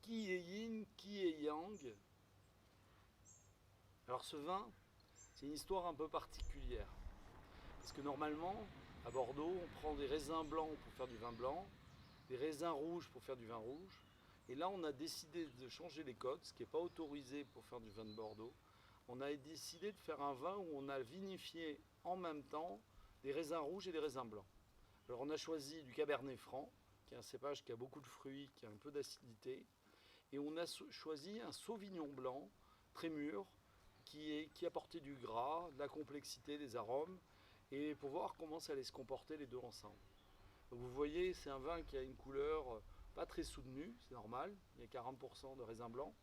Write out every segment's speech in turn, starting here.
Qui est yin, qui est yang? Alors ce vin, c'est une histoire un peu particulière. Parce que normalement, à Bordeaux, on prend des raisins blancs pour faire du vin blanc, des raisins rouges pour faire du vin rouge. Et là, on a décidé de changer les codes, ce qui n'est pas autorisé pour faire du vin de Bordeaux. On a décidé de faire un vin où on a vinifié en même temps des raisins rouges et des raisins blancs. Alors on a choisi du Cabernet Franc, qui est un cépage qui a beaucoup de fruits, qui a un peu d'acidité. Et on a choisi un Sauvignon blanc, très mûr, qui apportait du gras, de la complexité, des arômes, et pour voir comment ça allait se comporter les deux ensemble. Donc vous voyez, c'est un vin qui a une couleur pas très soutenue, c'est normal, il y a 40% de raisin blanc.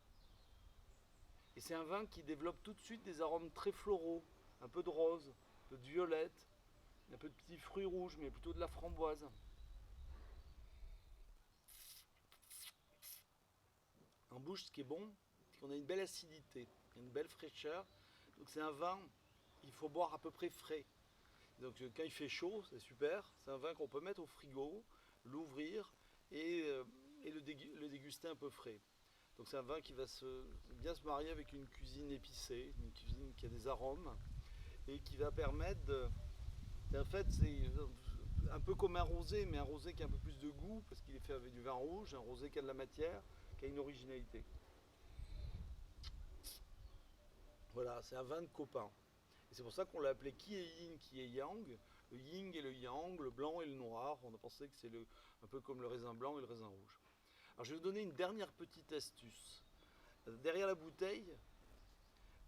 Et c'est un vin qui développe tout de suite des arômes très floraux, un peu de rose, un peu de violette, un peu de petits fruits rouges, mais plutôt de la framboise. En bouche, ce qui est bon, c'est qu'on a une belle acidité, une belle fraîcheur. Donc c'est un vin, il faut boire à peu près frais. Donc quand il fait chaud, c'est super. C'est un vin qu'on peut mettre au frigo, l'ouvrir et le déguster un peu frais. Donc c'est un vin qui va bien se marier avec une cuisine épicée, une cuisine qui a des arômes et qui va permettre de... En fait, c'est un peu comme un rosé, mais un rosé qui a un peu plus de goût parce qu'il est fait avec du vin rouge, un rosé qui a de la matière, qui a une originalité. Voilà, c'est un vin de copain. Et c'est pour ça qu'on l'a appelé qui est yin, qui est yang. Le yin et le yang, le blanc et le noir. On a pensé que c'est un peu comme le raisin blanc et le raisin rouge. Alors je vais vous donner une dernière petite astuce. Derrière la bouteille,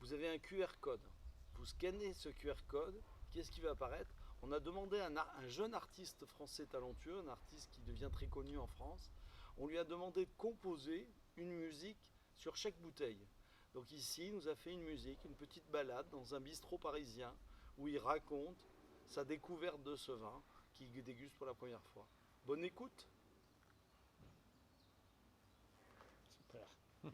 vous avez un QR code. Vous scannez ce QR code, qu'est-ce qui va apparaître? On a demandé à un jeune artiste français talentueux, un artiste qui devient très connu en France, on lui a demandé de composer une musique sur chaque bouteille. Donc ici, il nous a fait une musique, une petite balade dans un bistrot parisien où il raconte sa découverte de ce vin qu'il déguste pour la première fois. Bonne écoute!